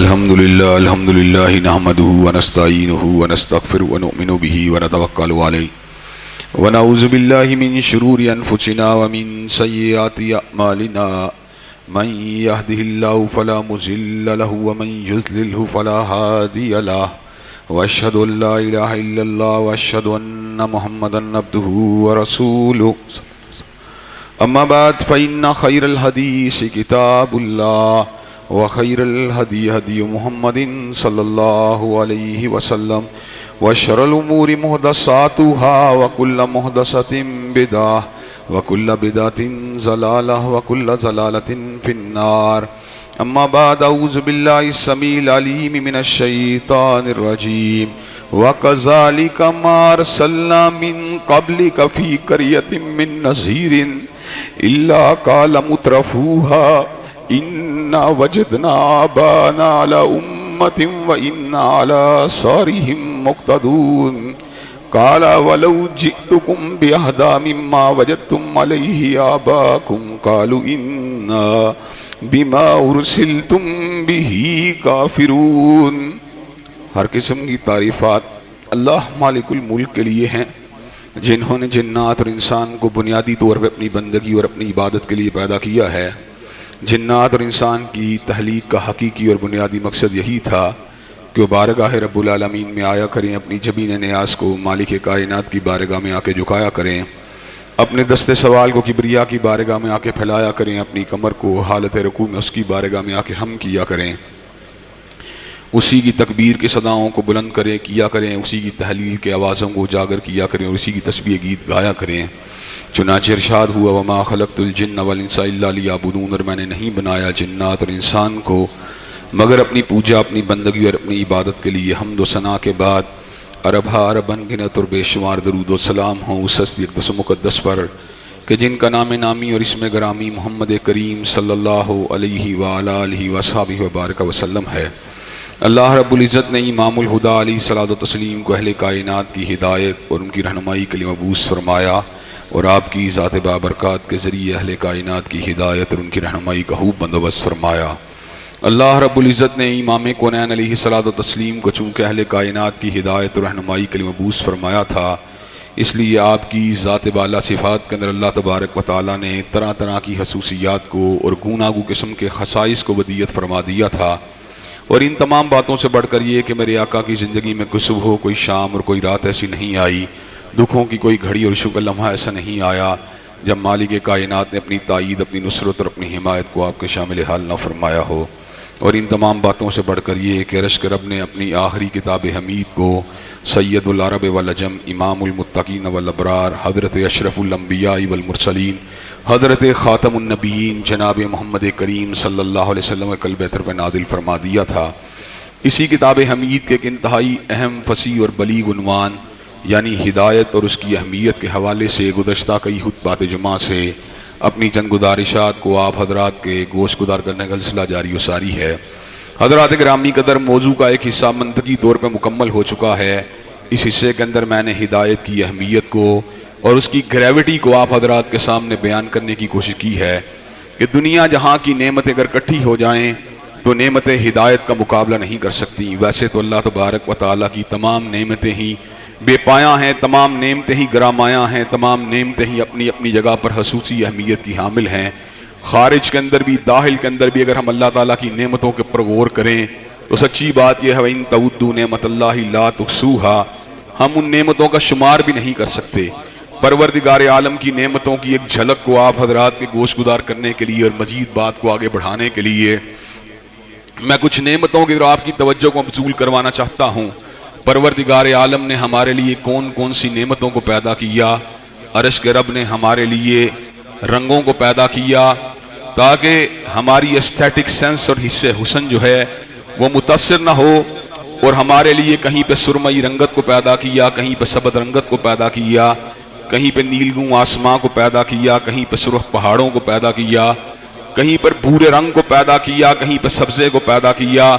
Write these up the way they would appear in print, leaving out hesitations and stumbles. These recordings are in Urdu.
الحمد للہ نحمده ونستعینه ونستغفره ونؤمن به ونتوکل علیہ ونعوذ باللہ من شرور انفسنا ومن سیئات اعمالنا من يهده الله فلا مضل له ومن يضلل فلا هادي له واشهد ان لا اله الا الله واشهد ان محمدا عبده ورسوله اما بعد فان خير الحديث كتاب الله وخير الهدي هدي محمد صلى الله عليه وسلم وشر الأمور محدثاتها وكل محدثة بدعة وكل بدعة ضلالة وكل ضلالة في النار أما بعد أعوذ بالله السميع العليم من الشيطان الرجيم وكذلك ما أرسلنا من قبلك في قرية من نذير إلا قال مترفوها إنا وجدنا آباءنا على أمة وإنا على آثارهم مقتدون قال ولو جئتكم بأهدى مما وجدتم عليه آباءكم قالوا إنا بما أرسلتم به كافرون۔ ہر قسم کی تعریفات اللہ مالک الملک کے لیے ہیں، جنہوں نے جنات اور انسان کو بنیادی طور پر اپنی بندگی اور اپنی عبادت کے لیے پیدا کیا ہے۔ جنات اور انسان کی تخلیق کا حقیقی اور بنیادی مقصد یہی تھا کہ وہ بارگاہ رب العالمین میں آیا کریں، اپنی جبین نیاز کو مالک کائنات کی بارگاہ میں آ کے جھکایا کریں، اپنے دست سوال کو کبریا کی بارگاہ میں آ کے پھیلایا کریں، اپنی کمر کو حالت رکوع میں اس کی بارگاہ میں آ کے ہم کیا کریں، اسی کی تکبیر کی صداؤں کو بلند کیا کریں، اسی کی تحلیل کے آوازوں کو اجاگر کیا کریں اور اسی کی تسبیح گیت گایا کریں۔ چنانچہ ارشاد ہوا وما خلقت الجن والانس الا لیعبدون، اور میں نے نہیں بنایا جنات اور انسان کو مگر اپنی پوجا، اپنی بندگی اور اپنی عبادت کے لیے۔ حمد و ثنا کے بعد اربھا ارب انگنت اور بے شمار درود و سلام ہوں اس ہستی اقدس و مقدس پر کہ جن کا نام نامی اور اسم گرامی محمد کریم صلی اللہ علیہ وآلہ وصحبہ وبارک وسلم ہے۔ اللہ رب العزت نے امام الہدیٰ علیہ الصلوۃ والتسلیم کو اہل کائنات کی ہدایت اور ان کی رہنمائی کے لیے مبعوث فرمایا، اور آپ کی ذات بابرکات کے ذریعے اہل کائنات کی ہدایت اور ان کی رہنمائی کا خوب بندوبست فرمایا۔ اللہ رب العزت نے امام کونین علیہ الصلوۃ والتسلیم کو چونکہ اہل کائنات کی ہدایت اور رہنمائی کے لیے مبعوث فرمایا تھا، اس لیے آپ کی ذات بالا صفات کے اندر اللہ تبارک و تعالیٰ نے طرح طرح کی خصوصیات کو اور گوناگوں قسم کے خصائص کو ودیت فرما دیا تھا۔ اور ان تمام باتوں سے بڑھ کر یہ کہ میرے آقا کی زندگی میں کوئی صبح کوئی شام اور کوئی رات ایسی نہیں آئی، دکھوں کی کوئی گھڑی اور عشق کا لمحہ ایسا نہیں آیا جب مالک کائنات نے اپنی تائید، اپنی نصرت اور اپنی حمایت کو آپ کے شامل حال نہ فرمایا ہو۔ اور ان تمام باتوں سے بڑھ کر یہ کہ عرش کے رب نے اپنی آخری کتاب حمید کو سید العرب والعجم، امام المتقین والابرار، حضرت اشرف الانبیاء والمرسلین، حضرت خاتم النبیین جناب محمد کریم صلی اللہ علیہ وسلم کے قلب اطہر پہ نازل فرما دیا تھا۔ اسی کتاب حمید کے ایک انتہائی اہم، فصیح اور بلیغ عنوان یعنی ہدایت اور اس کی اہمیت کے حوالے سے گزشتہ کئی خطبات جمعہ سے اپنی چند گزارشات کو آپ حضرات کے گوش گزار کرنے کا سلسلہ جاری و ساری ہے۔ حضرات گرامی قدر، موضوع کا ایک حصہ منطقی طور پر مکمل ہو چکا ہے۔ اس حصے کے اندر میں نے ہدایت کی اہمیت کو اور اس کی گریوٹی کو آپ حضرات کے سامنے بیان کرنے کی کوشش کی ہے کہ دنیا جہاں کی نعمتیں اگر اکٹھی ہو جائیں تو نعمت ہدایت کا مقابلہ نہیں کر سکتی۔ ویسے تو اللہ تبارک و تعالیٰ کی تمام نعمتیں ہی بے پایاں ہیں، تمام نعمتیں ہی گرامایاں ہیں، تمام نعمتیں ہی اپنی اپنی جگہ پر خصوصی اہمیت کی حامل ہیں۔ خارج کے اندر بھی، داخل کے اندر بھی اگر ہم اللہ تعالیٰ کی نعمتوں کے پر غور کریں تو سچی بات یہ ہے وَإِن تَعُدُّوا نِعْمَتَ اللَّهِ لَا تُحْصُوهَا، ہم ان نعمتوں کا شمار بھی نہیں کر سکتے۔ پروردگار عالم کی نعمتوں کی ایک جھلک کو آپ حضرات کے گوش گزار کرنے کے لیے اور مزید بات کو آگے بڑھانے کے لیے میں کچھ نعمتوں کی طرف آپ کی توجہ کو مبذول کروانا چاہتا ہوں۔ پروردگار عالم نے ہمارے لیے کون کون سی نعمتوں کو پیدا کیا؟ عرش کے رب نے ہمارے لیے رنگوں کو پیدا کیا تاکہ ہماری ایستھیٹک سینس اور حس حسن جو ہے وہ متاثر نہ ہو، اور ہمارے لیے کہیں پہ سرمئی رنگت کو پیدا کیا، کہیں پہ سبز رنگت کو پیدا کیا، کہیں پہ نیلگوں آسماں کو پیدا کیا، کہیں پہ سرخ پہاڑوں کو پیدا کیا، کہیں پر بھورے رنگ کو پیدا کیا، کہیں پہ سبزے کو پیدا کیا،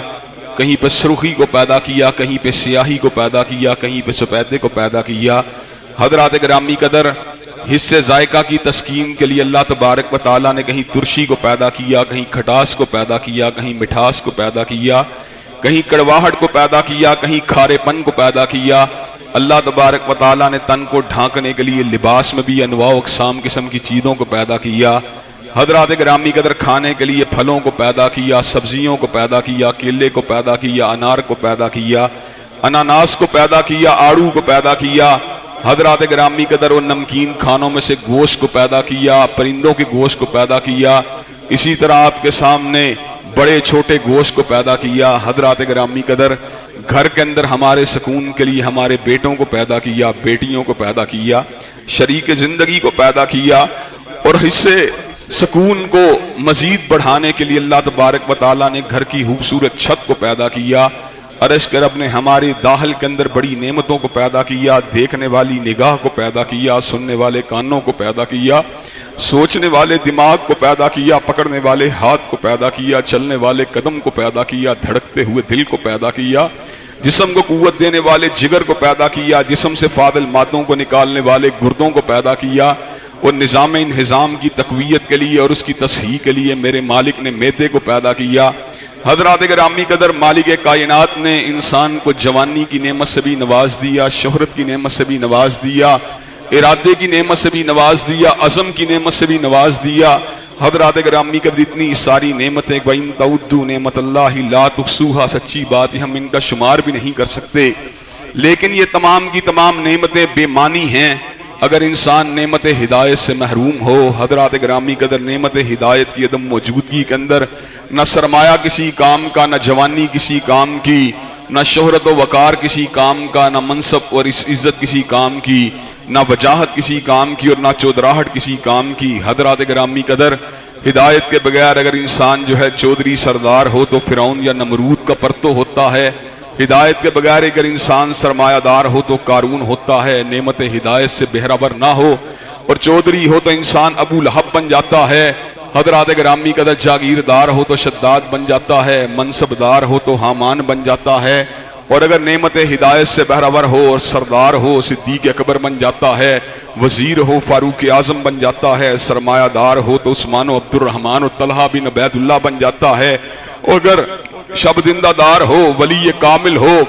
کہیں پہ سرخی کو پیدا کیا، کہیں پہ سیاہی کو پیدا کیا، کہیں پہ سفیدے کو پیدا کیا۔ حضرات گرامی قدر، حصے ذائقہ کی تسکین کے لیے اللہ تبارک و تعالیٰ نے کہیں ترشی کو پیدا کیا، کہیں کھٹاس کو پیدا کیا، کہیں مٹھاس کو پیدا کیا، کہیں کڑواہٹ کو پیدا کیا، کہیں کھارے پن کو پیدا کیا۔ اللہ تبارک و تعالیٰ نے تن کو ڈھانکنے کے لیے لباس میں بھی انواع و اقسام قسم کی چیزوں کو پیدا کیا۔ حضرات گرامی قدر کھانے کے لیے پھلوں کو پیدا کیا، سبزیوں کو پیدا کیا، کیلے کو پیدا کیا، انار کو پیدا کیا، اناناس کو پیدا کیا، آڑو کو پیدا کیا۔ حضرات گرامی قدر وہ نمکین کھانوں میں سے گوشت کو پیدا کیا، پرندوں کے گوشت کو پیدا کیا۔ اسی طرح آپ کے سامنے بڑے چھوٹے گوشت کو پیدا کیا۔ حضرات گرامی قدر گھر کے اندر ہمارے سکون کے لیے ہمارے بیٹوں کو پیدا کیا، بیٹیوں کو پیدا کیا، شریک زندگی کو پیدا کیا، اور حصے سکون کو مزید بڑھانے کے لیے اللہ تبارک و تعالیٰ نے گھر کی خوبصورت چھت کو پیدا کیا۔ عرش کے رب نے ہمارے داخل کے اندر بڑی نعمتوں کو پیدا کیا، دیکھنے والی نگاہ کو پیدا کیا، سننے والے کانوں کو پیدا کیا، سوچنے والے دماغ کو پیدا کیا، پکڑنے والے ہاتھ کو پیدا کیا، چلنے والے قدم کو پیدا کیا، دھڑکتے ہوئے دل کو پیدا کیا، جسم کو قوت دینے والے جگر کو پیدا کیا، جسم سے فاضل مادوں کو نکالنے والے گردوں کو پیدا کیا، اور نظام انہضام کی تقویت کے لیے اور اس کی تصحیح کے لیے میرے مالک نے معدے کو پیدا کیا۔ حضرات گرامی قدر مالک کائنات نے انسان کو جوانی کی نعمت سے بھی نواز دیا، شہرت کی نعمت سے بھی نواز دیا، ارادے کی نعمت سے بھی نواز دیا، عزم کی نعمت سے بھی نواز دیا۔ حضرات گرامی قدر اتنی ساری نعمتیں وَإِن تَعُدُّوا نِعْمَتَ اللَّهِ لَا تُحْصُوهَا، سچی بات ہم ان کا شمار بھی نہیں کر سکتے، لیکن یہ تمام کی تمام نعمتیں بے معنی ہیں اگر انسان نعمت ہدایت سے محروم ہو۔ حضرات گرامی قدر نعمت ہدایت کی عدم موجودگی کے اندر نہ سرمایہ کسی کام کا، نہ جوانی کسی کام کی، نہ شہرت و وقار کسی کام کا، نہ منصب اور عزت کسی کام کی، نہ وجاہت کسی کام کی، اور نہ چودراہٹ کسی کام کی۔ حضرات گرامی قدر ہدایت کے بغیر اگر انسان جو ہے چودھری سردار ہو تو فرعون یا نمرود کا پرتو ہوتا ہے، ہدایت کے بغیر اگر انسان سرمایہ دار ہو تو قارون ہوتا ہے۔ نعمت ہدایت سے بہرابر نہ ہو اور چودھری ہو تو انسان ابو لہب بن جاتا ہے۔ حضرات گرامی قدر جاگیردار ہو تو شداد بن جاتا ہے، منصب دار ہو تو حامان بن جاتا ہے، اور اگر نعمت ہدایت سے بہرابر ہو اور سردار ہو صدیق اکبر بن جاتا ہے، وزیر ہو فاروق اعظم بن جاتا ہے، سرمایہ دار ہو تو عثمان و عبد الرحمن و طلحہ بن عبید اللہ بن جاتا ہے، اور اگر شب زندہ دار ہو، ولی کامل ہو،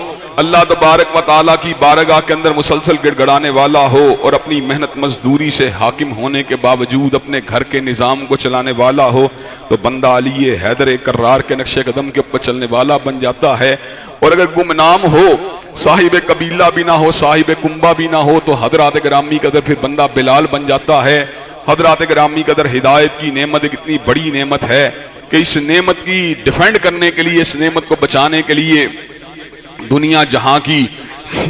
اللہ تبارک و تعالیٰ کی بارگاہ کے اندر مسلسل گڑ گڑانے والا ہو، اور اپنی محنت مزدوری سے حاکم ہونے کے باوجود اپنے گھر کے نظام کو چلانے والا ہو، تو بندہ علی حیدر کرار کے نقش قدم کے اوپر چلنے والا بن جاتا ہے۔ اور اگر گمنام ہو، صاحب قبیلہ بھی نہ ہو، صاحب کنبہ بھی نہ ہو، تو حضرات گرامی قدر پھر بندہ بلال بن جاتا ہے۔ حضرات گرامی قدر ہدایت کی نعمت ایک اتنی بڑی نعمت ہے کہ اس نعمت کی ڈیفینڈ کرنے کے لیے، اس نعمت کو بچانے کے لیے دنیا جہاں کی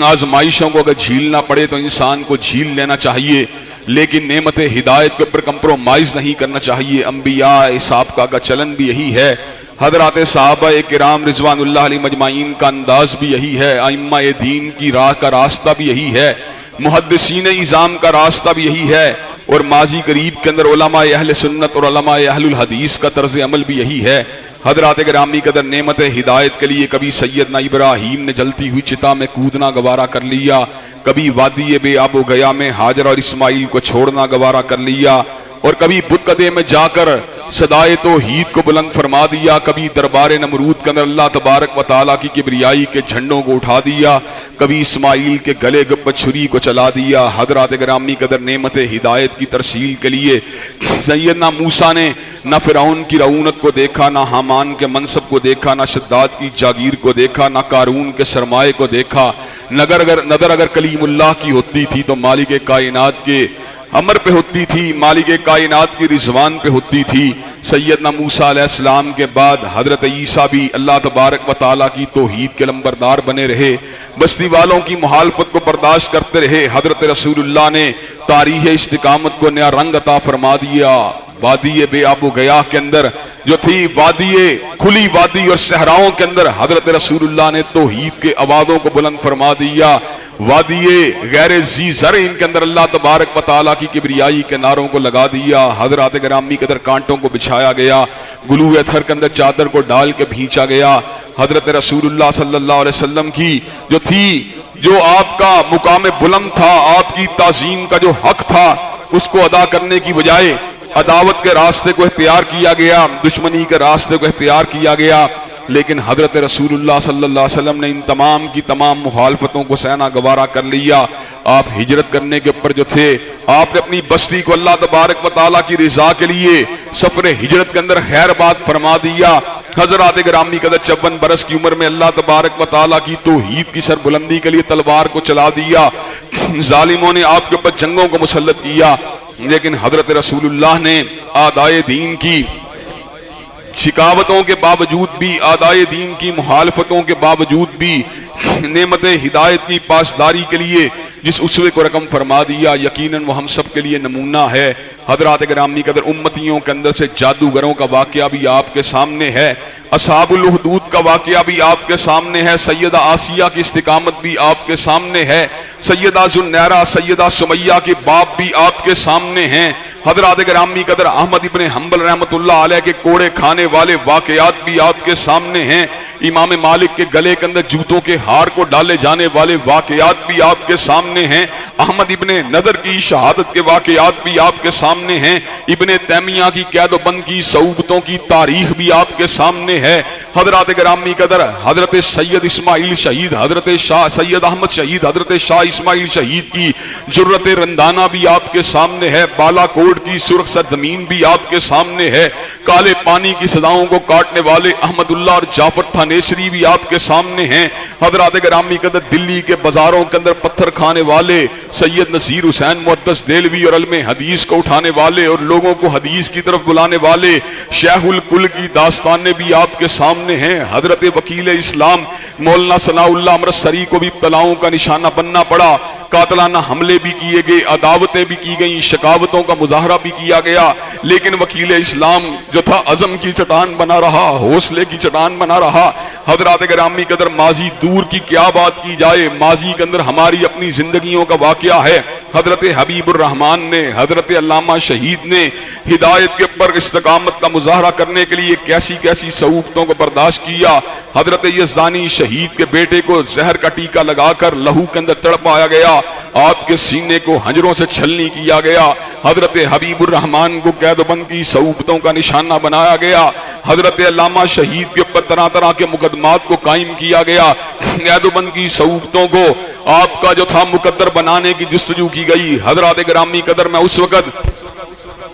آزمائشوں کو اگر جھیلنا پڑے تو انسان کو جھیل لینا چاہیے، لیکن نعمت ہدایت کے اوپر کمپرومائز نہیں کرنا چاہیے۔ انبیاء سابقہ کا چلن بھی یہی ہے، حضرات صحابہ کرام رضوان اللہ علیہ مجمعین کا انداز بھی یہی ہے، ائمہ دین کی راہ کا راستہ بھی یہی ہے، محدثین اعظام کا راستہ بھی یہی ہے، اور ماضی قریب کے اندر علماء اہل سنت اور علماء اہل الحدیث کا طرز عمل بھی یہی ہے۔ حضرات گرامی قدر نعمت ہدایت کے لیے کبھی سیدنا ابراہیم نے جلتی ہوئی چتا میں کودنا گوارا کر لیا، کبھی وادی بے آب و گیا میں ہاجر اور اسماعیل کو چھوڑنا گوارا کر لیا، اور کبھی بت قدے میں جا کر صدائے توحید کو بلند فرما دیا، کبھی دربار نمرود کے اندر اللہ تبارک و تعالیٰ کی کبریائی کے جھنڈوں کو اٹھا دیا، کبھی اسماعیل کے گلے گپت چھری کو چلا دیا۔ حضرات گرامی قدر نعمت ہدایت کی ترسیل کے لیے سیدنا موسیٰ نے نہ فرعون کی رعونت کو دیکھا، نہ حامان کے منصب کو دیکھا، نہ شداد کی جاگیر کو دیکھا، نہ قارون کے سرمائے کو دیکھا۔ نظر اگر کلیم اللہ کی ہوتی تھی تو مالک کائنات کے امر پہ ہوتی تھی، مالک کائنات کی رضوان پہ ہوتی تھی۔ سیدنا موسیٰ علیہ السلام کے بعد حضرت عیسیٰ بھی اللہ تبارک و تعالیٰ کی توحید کے لمبردار بنے رہے، بستی والوں کی مخالفت کو برداشت کرتے رہے۔ حضرت رسول اللہ نے تاریخ استقامت کو نیا رنگ عطا فرما دیا۔ وادی بے آب و گیا کے اندر جو تھی کھلی وادی اور صحراؤں کے اندر حضرت رسول اللہ نے توحید کے آوازوں کو بلند فرما دیا۔ وادی غیر ذی زرع کے اندر اللہ تبارک و تعالیٰ کی کبریائی کے نعروں کو لگا دیا۔ حضرات گرامی قدر کانٹوں کو بچھایا گیا، گلو اتھر کے اندر چادر کو ڈال کے بھینچا گیا۔ حضرت رسول اللہ صلی اللہ علیہ وسلم کی جو آپ کا مقام بلند تھا، آپ کی تعظیم کا جو حق تھا، اس کو ادا کرنے کی بجائے عداوت کے راستے کو اختیار کیا گیا، دشمنی کے راستے کو اختیار کیا گیا۔ لیکن حضرت رسول اللہ صلی اللہ علیہ وسلم نے ان تمام کی تمام مخالفتوں کو سہنا گوارا کر لیا. آپ ہجرت کرنے کے اوپر جو تھے آپ نے اپنی بستی کو اللہ تبارک و تعالیٰ کی رضا کے لیے سفر ہجرت کے اندر خیر بات فرما دیا. حضرات گرامی قدر 54 برس کی عمر میں اللہ تبارک و تعالیٰ کی توحید کی سربلندی کے لیے تلوار کو چلا دیا. ظالموں نے آپ کے اوپر جنگوں کو مسلط کیا، لیکن حضرت رسول اللہ نے آدائے دین کی شکاوتوں کے باوجود بھی، آدائے دین کی مخالفتوں کے باوجود بھی نعمت ہدایت کی پاسداری کے لیے جس اسوے کو رقم فرما دیا، یقیناً وہ ہم سب کے لیے نمونہ ہے. حضرات گرامی قدر امتیوں کے اندر سے جادوگروں کا واقعہ بھی آپ کے سامنے ہے، اصحاب الحدود کا واقعہ بھی آپ کے سامنے ہے، سیدہ آسیہ کی استقامت بھی آپ کے سامنے ہے، سیدہ ذوالنیرہ سیدہ سمیہ کے باپ بھی آپ کے سامنے ہیں. حضرات گرامی قدر احمد ابن حنبل رحمۃ اللہ علیہ کے کوڑے کھانے والے واقعات بھی آپ کے سامنے ہیں، امام مالک کے گلے کے اندر جوتوں کے ہار کو ڈالے جانے والے واقعات بھی آپ کے سامنے ہیں، احمد ابن نضر کی شہادت کے واقعات بھی آپ کے سامنے ہیں، ابن تیمیہ کی قید و بند کی صعوبتوں کی تاریخ بھی آپ کے سامنے ہے. حضرات گرامی قدر حضرت سید اسماعیل شہید، حضرت شاہ سید احمد شہید، حضرت شاہ اسماعیل شہید کی جرت رندانہ بھی آپ کے سامنے ہے، بالا کوٹ کی سرخ سرزمین بھی آپ کے سامنے ہے، کالے پانی کی صداؤں کو کاٹنے والے احمد اللہ اور جعفر تھانیسری بھی آپ کے سامنے ہیں. حضرات گرامی قدر دلی کے بازاروں کے اندر پتھر کھانے والے سید نصیر حسین محدث دہلوی اور علم حدیث کو اٹھانے والے اور لوگوں کو حدیث کی طرف بلانے والے شیخ الکل کی داستانیں بھی آپ کے سامنے ہیں. حضرت وکیل اسلام مولانا ثناء اللہ امرتسری کو بھی ابتلاؤں کا نشانہ بننا پڑا، قاتلانہ حملے بھی کیے گئے، عداوتیں بھی کی گئیں، شکاوتوں کا مظاہرہ بھی کیا گیا، لیکن وکیل اسلام جو تھا عزم کی چٹان بنا رہا، حوصلے کی چٹان بنا رہا. حضرات گرامی قدر ماضی دور کی کیا بات کی جائے، ماضی کے اندر ہماری اپنی زندگیوں کا واقعہ ہے. حضرت حبیب الرحمان نے، حضرت علامہ شہید نے ہدایت کے اوپر استقامت کا مظاہرہ کرنے کے لیے کیسی کیسی صعوبتوں کو برداشت کیا. حضرت یزدانی شہید کے بیٹے کو زہر کا ٹیکہ لگا کر لہو کے اندر تڑپایا گیا، آپ کے سینے کو ہنجروں سے چھلنی کیا گیا. حضرت حبیب الرحمان کو قید و بند کی صعوبتوں کا نشانہ بنایا گیا. حضرت علامہ شہید کے اوپر طرح طرح کے مقدمات کو قائم کیا گیا. قید و بند کی صعوبتوں کو آپ کا جو تھا مقدر بنانے کی جستجو کی گئی. حضرات گرامی قدر میں اس وقت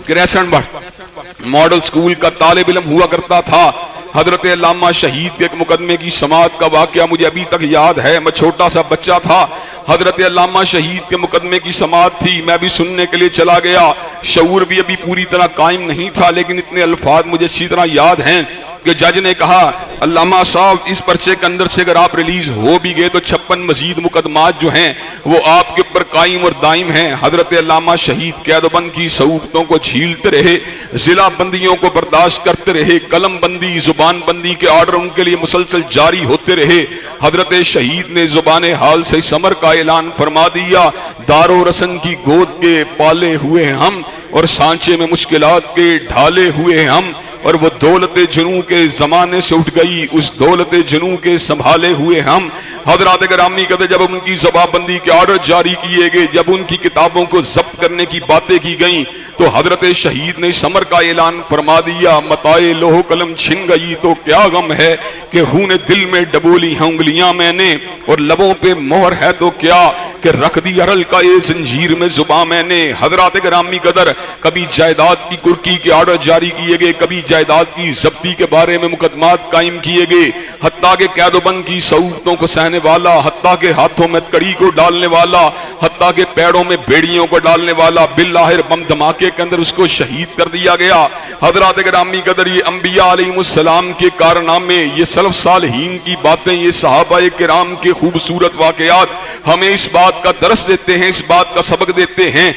کریسن بٹ ماڈل سکول کا طالب علم ہوا کرتا تھا. حضرت علامہ شہید کے ایک مقدمے کی سماعت کا واقعہ مجھے ابھی تک یاد ہے، میں چھوٹا سا بچہ تھا، حضرت علامہ شہید کے مقدمے کی سماعت تھی، میں بھی سننے کے لیے چلا گیا. شعور بھی ابھی پوری طرح قائم نہیں تھا، لیکن اتنے الفاظ مجھے اچھی طرح یاد ہیں کہ جج نے کہا علامہ صاحب اس پرچے کے اندر سے اگر آپ ریلیز ہو بھی گئے تو 56 مزید مقدمات جو ہیں وہ آپ کے اوپر قائم اور دائم ہیں. حضرت علامہ شہید قید و بند کی صعوبتوں کو جھیلتے رہے، ضلع بندیوں کو برداشت کرتے رہے، قلم بندی زبان بندی کے آرڈر ان کے لیے مسلسل جاری ہوتے رہے. حضرت شہید نے زبان حال سے سمر کا اعلان فرما دیا، دار و رسن کی گود کے پالے ہوئے ہم اور سانچے میں مشکلات کے ڈھالے ہوئے ہم، اور وہ دولت جنوں کے زمانے سے اٹھ گئی اس دولت جنوں کے سنبھالے ہوئے ہم. حضرات گرامی قدر جب ان کی زبان بندی کے آرڈر جاری کیے گئے، جب ان کی کتابوں کو ضبط کرنے کی باتیں کی گئیں، تو حضرت شہید نے سمر کا اعلان فرما دیا، متائے لوح قلم چھن گئی تو کیا غم ہے کہ خون دل میں ڈبولی ہیں انگلیاں میں نے، اور لبوں پہ مہر ہے تو کیا کہ رکھ دی ارل کا یہ زنجیر میں زباں میں نے. حضرات گرامی قدر کبھی جائیداد کی کرکی کے آرڈر جاری کیے گئے، کبھی جائیداد کی ضبطی کے بارے میں مقدمات قائم کیے گئے، حتیٰ کہ قید و بند کی صعوبتوں کو سہنے والا، حتیٰ کہ ہاتھوں میں کڑی کو ڈالنے والا، حتیٰ کہ پیڑوں میں بیڑیوں کو ڈالنے والا، بالآخر بم دھماکے کے اندر اس کو شہید کر دیا گیا. حضرات گرامی قدر یہ انبیاء علیہ السلام کے کارنامے، یہ سلف صالحین کی باتیں، یہ صحابہ کرام کے خوبصورت واقعات ہمیں اس بات کا درس دیتے ہیں، اس بات کا سبق دیتے ہیں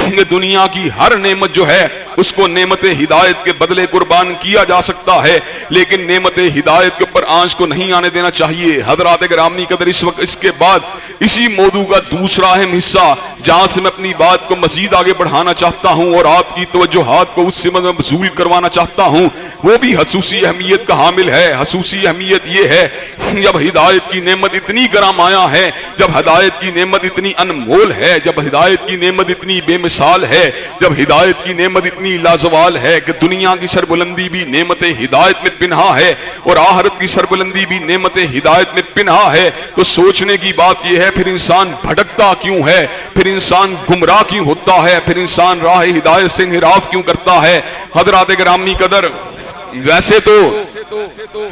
کہ دنیا کی ہر نعمت جو ہے اس کو نعمت ہدایت کے بدلے قربان کیا جا سکتا ہے، لیکن نعمت ہدایت کے اوپر آنچ کو نہیں آنے دینا چاہیے. حضرات گرامی قدر اس وقت اس کے بعد اسی موضوع کا دوسرا اہم حصہ جہاں سے میں اپنی بات کو مزید آگے بڑھانا چاہتا ہوں اور آپ کی توجہات کو اس سے مبذول کروانا چاہتا ہوں، وہ بھی خصوصی اہمیت کا حامل ہے۔ خصوصی اہمیت یہ ہے جب ہدایت کی نعمت اتنی گرام آیا ہے، جب ہدایت کی نعمت اتنی انمول ہے، جب ہدایت کی نعمت اتنی بے مثال ہے، جب ہدایت کی نعمت اتنی لازوال ہے کہ دنیا کی سربلندی بھی نعمت ہدایت میں پنہا ہے اور آخرت کی سربلندی بھی نعمت ہدایت میں پنہا ہے، تو سوچنے کی بات یہ ہے پھر انسان بھٹکتا کیوں ہے، پھر انسان گمراہ کیوں ہوتا ہے، پھر انسان راہ ہدایت سے انحراف کیوں کرتا ہے۔ حضرات گرامی قدر، ویسے تو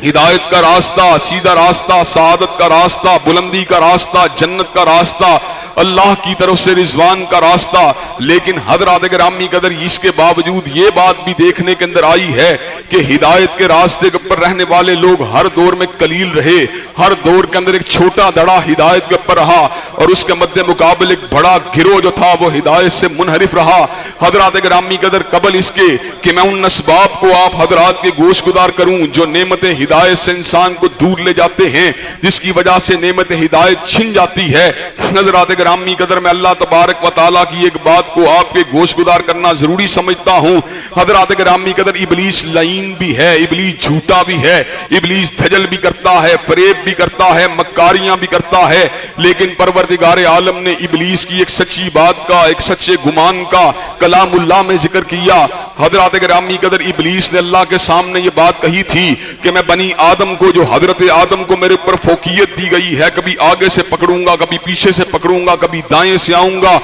ہدایت کا راستہ، سیدھا راستہ، سعادت کا راستہ، بلندی کا راستہ، جنت کا راستہ، اللہ کی طرف سے رضوان کا راستہ، لیکن حضرات گرامی قدر اس کے باوجود یہ بات بھی دیکھنے کے اندر آئی ہے کہ ہدایت کے راستے کے اوپر رہنے والے لوگ ہر دور میں قلیل رہے، ہر دور کے اندر ایک چھوٹا دڑا ہدایت کے اوپر رہا اور اس کے مد مقابل ایک بڑا گروہ جو تھا وہ ہدایت سے منحرف رہا۔ حضرات گرامی قدر، قبل اس کے کہ میں ان اسباب کو آپ حضرات کے گوش گدار کروں جو نعمت ہدایت سے انسان کو دور لے جاتے ہیں، جس کی وجہ سے نعمت ہدایت چھن جاتی ہے، حضرات گرامی قدر میں اللہ تبارک و تعالیٰ کی ایک بات کو آپ کے گوش گدار کرنا ضروری سمجھتا ہوں۔ حضرات گرامی قدر، ابلیس لعین بھی ہے، ابلیس جھوٹا بھی ہے، ابلیس دھجل بھی کرتا ہے، فریب بھی کرتا ہے، مکاریاں بھی کرتا ہے، لیکن پروردگار عالم نے ابلیس کی ایک سچی بات کا، ایک سچے گمان کا کلام اللہ میں ذکر کیا۔ حضرات گرامی قدر، ابلیس نے اللہ کے سامنے یہ بات کہی تھی کہ میں بنی آدم کو، جو حضرت آدم کو میرے اوپر فوقیت دی گئی ہے، کبھی آگے سے پکڑوں گا، کبھی پیچھے سے پکڑوں گا، کبھی دائیں سے آؤں گا،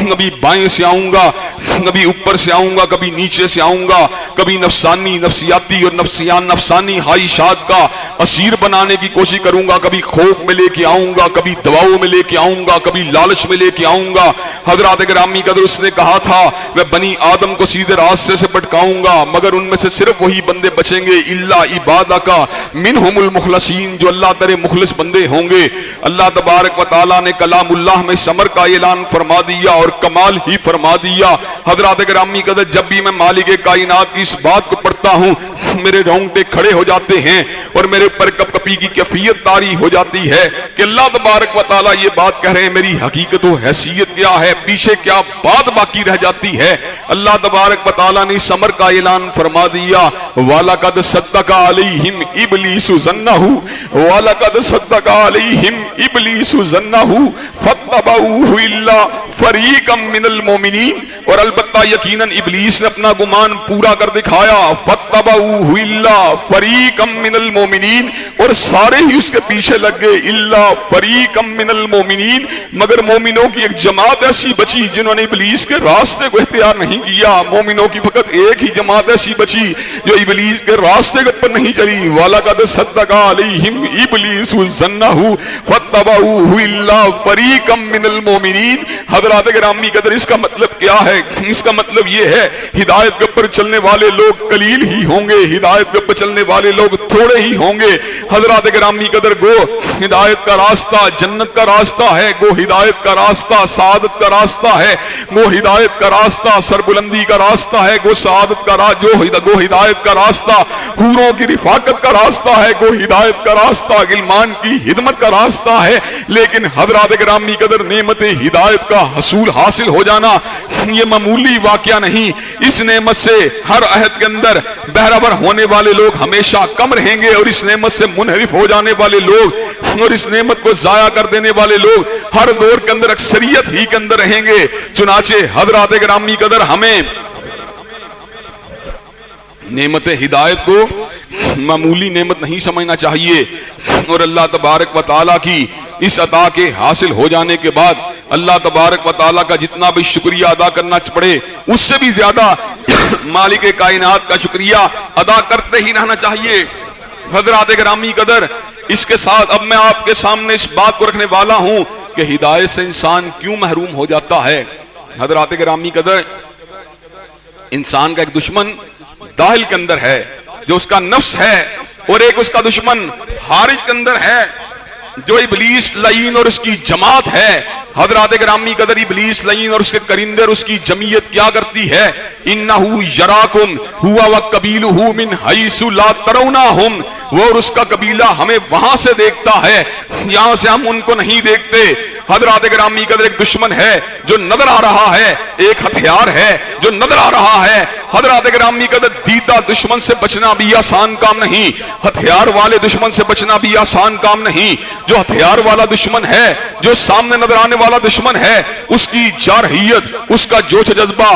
کبھی بائیں سے آؤں گا، کبھی اوپر سے آؤں گا، کبھی نیچے سے آؤں گا، کبھی نفسانی، نفسیاتی اور نفسانی خواہشات کا اسیر بنانے کی کوشش کروں گا، کبھی خوف میں لے کے آؤں گا، کبھی دباؤ میں لے کے آؤں گا، کبھی لالچ میں لے کے آؤں گا۔ حضرات گرامی قدر، اس نے کہا تھا میں بنی آدم کو سیدھے راستے سے بھٹکاؤں گا، مگر ان میں سے صرف وہی بندے بچیں گے، الا عبادک منہم المخلصین، جو اللہ تعالی مخلص بندے ہوں گے۔ اللہ تبارک و تعالیٰ نے کلام اللہ میں ثمر کا اعلان فرما دیا اور کمال ہی فرما دیا۔ حضرات گرامی قدر، جب بھی میں مالک کائنات کی اس بات کو پڑھتا ہوں میرے رونگٹے کھڑے ہو جاتے ہیں اور میرے اوپر کپ کپی کی کیفیت طاری ہو جاتی ہے کہ اللہ تبارک و تعالیٰ یہ بات کہہ رہے ہیں، میری حقیقت و حیثیت کیا ہے، پیچھے کیا بات باقی رہ جاتی ہے۔ اللہ تبارک و تعالیٰ نے ثمر کا اعلان فرما دیا، وَلَقَدْ صَدَّقَ عَلَيْهِمْ إِبْلِيسُ ظَنَّهُ وَلَقَدْ صَدَّقَ عَلَيْهِمْ إِبْلِيسُ ظَنَّهُ فَاتَّبَعُوهُ إِلَّا فَرِيقًا مِّنَ الْمُؤْمِنِينَ، اور البتہ یقیناً ابلیس نے اپنا گمان پورا کر دکھایا، فَاتَّبَعُوهُ إِلَّا فَرِيقًا مِّنَ الْمُؤْمِنِينَ، اور سارے ہی اس کے پیچھے لگ گئے، إِلَّا فَرِيقًا مِّنَ الْمُؤْمِنِينَ، مگر مومنوں کی ایک جماعت ایسی بچی جنہوں نے ابلیس کے راستے کو اختیار نہیں کیا۔ مومنوں کی فقط ایک ہی جماعت ایسی بچی جو ابلیس کے راستے کے اوپر نہیں چلی۔ وَلَقَدْ صَدَّقَ عَلَيْهِمْ إِبْلِيسُ ظَنَّهُ فَاتَّبَعُوهُ إِلَّا فَرِيقًا مِّنَ الْمُؤْمِنِينَ۔ حضرات گرامی قدر، اس کا مطلب کیا ہے؟ اس کا مطلب یہ ہے ہدایت کے اوپر چلنے والے لوگ قلیل ہی ہوں گے، ہدایت کے اوپر چلنے والے لوگ تھوڑے ہی ہوں گے۔ حضرات گرامی قدر، گو ہدایت کا راستہ جنت کا راستہ ہے، گو ہدایت کا راستہ سعادت کا راستہ ہے، گو ہدایت کا راستہ سربلندی کا راستہ ہے، گو سعادت کا گو ہدایت کا راستہ حوروں کی رفاقت کا راستہ ہے، گو ہدایت کا راستہ غلمان کی خدمت کا راستہ ہے۔ لیکن حضرات گرامی قدر، نعمت ہدایت کا حصول حاصل ہو جانا یہ معمولی واقعہ نہیں۔ اس نعمت سے ہر عہد کے اندر بہرابر ہونے والے لوگ ہمیشہ کم رہیں گے، اور اس نعمت سے منحرف ہو جانے والے لوگ اور اس نعمت کو ضائع کر دینے والے لوگ ہر دور کے اندر اکثریت ہی کے اندر رہیں گے۔ چنانچہ حضرات گرامی قدر، ہمیں نعمت ہدایت کو معمولی نعمت نہیں سمجھنا چاہیے، اور اللہ تبارک و تعالیٰ کی اس عطا کے حاصل ہو جانے کے بعد اللہ تبارک و تعالیٰ کا جتنا بھی شکریہ ادا کرنا پڑے اس سے بھی زیادہ مالک کائنات کا شکریہ ادا کرتے ہی رہنا چاہیے۔ حضرات گرامی قدر، اس کے ساتھ اب میں آپ کے سامنے اس بات کو رکھنے والا ہوں کہ ہدایت سے انسان کیوں محروم ہو جاتا ہے۔ حضرات گرامی قدر، انسان کا ایک دشمن داخل کے اندر ہے جو اس کا نفس ہے، اور ایک اس کا دشمن خارج کے اندر ہے جو ابلیس لعین اور اس کی جماعت ہے۔ حضرات گرامی قدر، ابلیس لعین اور اس کے کرندے اور اس کی جمعیت کیا کرتی ہے؟ انہو یراکم ہوا وقبیلہ من حیث لا ترونہم، وہ اور اس کا قبیلہ ہمیں وہاں سے دیکھتا ہے، یہاں سے ہم ان کو نہیں دیکھتے۔ حضرات گرامی قدر ایک دشمن ہے جو نظر آ رہا ہے، ایک ہتھیار ہے جو نظر آ رہا ہے۔ حضرات گرامی قدر دیدہ دشمن سے بچنا بھی آسان کام نہیں، ہتھیار والے دشمن سے بچنا بھی آسان کام نہیں۔ جو ہتھیار والا دشمن ہے، جو سامنے نظر آنے والا دشمن ہے، اس کی جارحیت، اس کا جوش جذبہ،